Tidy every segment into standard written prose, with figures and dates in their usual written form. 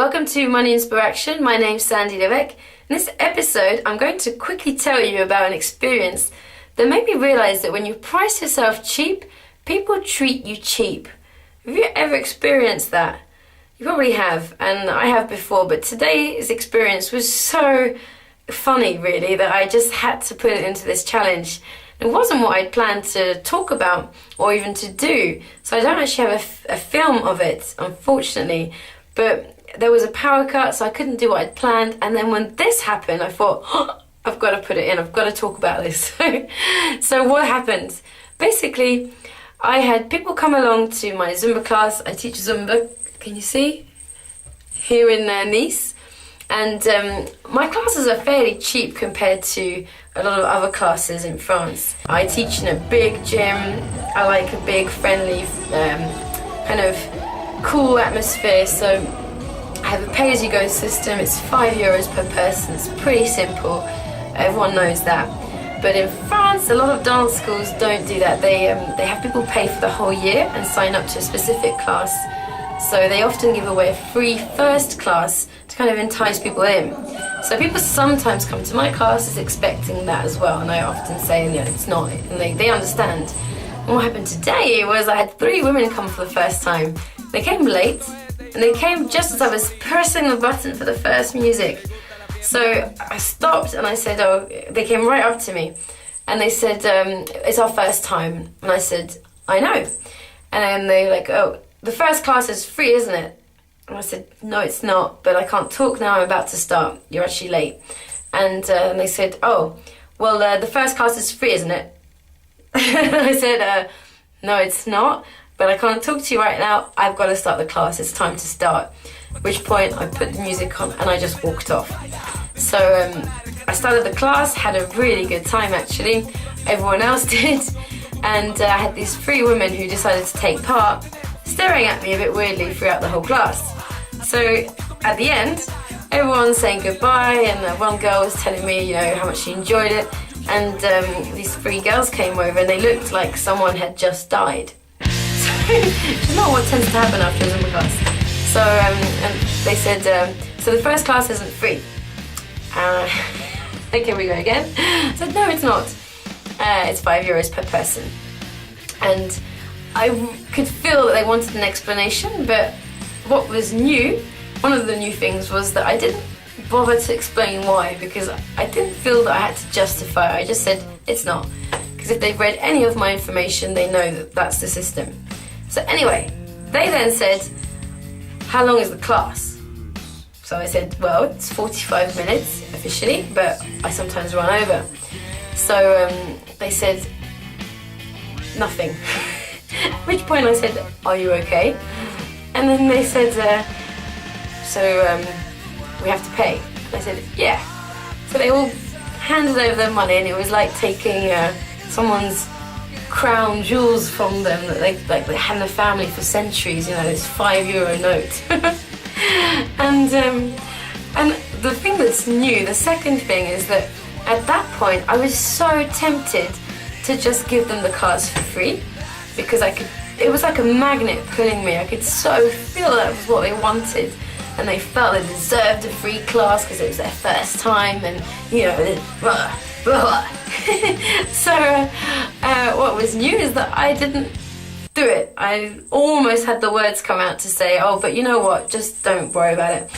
welcome to Money InspirAction. My name's Sandy Levesque. In this episode, I'm going to quickly tell you about an experience that made me realize that when you price yourself cheap, people treat you cheap. Have you ever experienced that? You probably have, and I have before, but today's experience was so funny, really, that I just had to put it into this challenge. It wasn't what I'd planned to talk about or even to do, so I don't actually have a film of it, unfortunately, but there was a power cut, so I couldn't do what I'd planned, and then when this happened, I thought, oh, I've got to put it in, I've got to talk about this. So what happened? Basically, I had people come along to my Zumba class. I teach Zumba, can you see? Here in Nice. And my classes are fairly cheap compared to a lot of other classes in France. I teach in a big gym. I like a big, friendly, kind of cool atmosphere. So I have a pay-as-you-go system. It's €5 per person. It's pretty simple. Everyone knows that. But in France, a lot of dance schools don't do that. They have people pay for the whole year and sign up to a specific class. So they often give away a free first class to kind of entice people in. So people sometimes come to my classes expecting that as well, and I often say, no, it's not, and they understand. And what happened today was I had 3 women come for the first time. They came late, and they came just as I was pressing the button for the first music. So I stopped and I said, oh, they came right up to me, and they said, it's our first time. And I said, I know. And then they were like, oh, the first class is free, isn't it? And I said, no, it's not, but I can't talk now, I'm about to start. You're actually late. And they said, oh, well, the first class is free, isn't it? I said, no, it's not, but I can't talk to you right now. I've got to start the class. It's time to start. At which point I put the music on and I just walked off. So I started the class, had a really good time, actually. Everyone else did. And I had these 3 women who decided to take part, staring at me a bit weirdly throughout the whole class. So at the end, everyone's saying goodbye, and one girl was telling me, how much she enjoyed it. And these 3 girls came over, and they looked like someone had just died. So it's not what tends to happen after a Zumba class. So and they said, so the first class isn't free. Okay, we go again. I said, no, it's not. It's €5 per person. And I could feel that they wanted an explanation, but what was new, one of the new things was that I didn't bother to explain why, because I didn't feel that I had to justify it. I just said, it's not. Because if they've read any of my information, they know that that's the system. So anyway, they then said, how long is the class? So I said, well, it's 45 minutes officially, but I sometimes run over. So they said, nothing. At which point I said, are you okay? And then they said, we have to pay. And I said, yeah. So they all handed over their money, and it was like taking someone's crown jewels from them that they had in the family for centuries, this €5 note. And the thing that's new, the second thing, is that at that point I was so tempted to just give them the class for free, because it was like a magnet pulling me. I could so feel that was what they wanted, and they felt they deserved a free class because it was their first time, and blah, blah. So what was new is that I didn't do it. I almost had the words come out to say, oh, but you know what, just don't worry about it.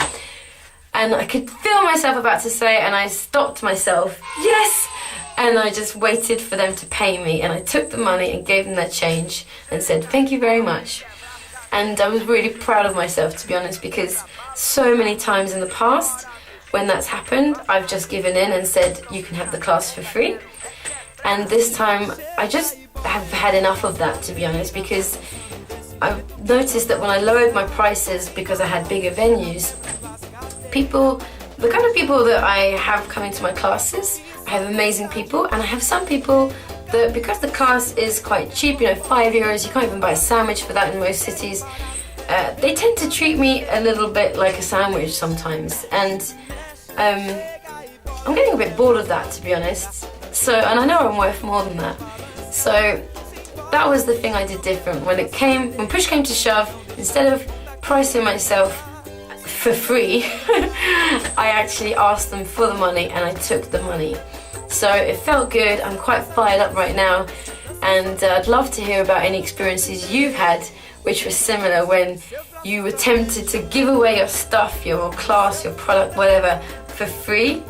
And I could feel myself about to say it, and I stopped myself, yes! And I just waited for them to pay me, and I took the money and gave them their change and said, thank you very much. And I was really proud of myself, to be honest, because so many times in the past, when that's happened, I've just given in and said, you can have the class for free. And this time, I just have had enough of that, to be honest, because I've noticed that when I lowered my prices because I had bigger venues, the kind of people that I have coming to my classes, I have amazing people, and I have some people that, because the class is quite cheap, €5, you can't even buy a sandwich for that in most cities, they tend to treat me a little bit like a sandwich sometimes, and I'm getting a bit bored of that, to be honest. So, and I know I'm worth more than that. So that was the thing I did different. When push came to shove, instead of pricing myself for free. I actually asked them for the money and I took the money. So it felt good. I'm quite fired up right now, and I'd love to hear about any experiences you've had which were similar, when you were tempted to give away your stuff, your class, your product, whatever, for free,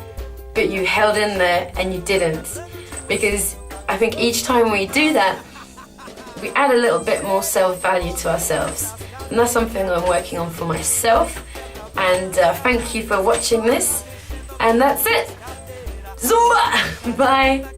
but you held in there and you didn't. Because I think each time we do that, we add a little bit more self-value to ourselves. And that's something I'm working on for myself. And thank you for watching this. And that's it. Zumba! Bye!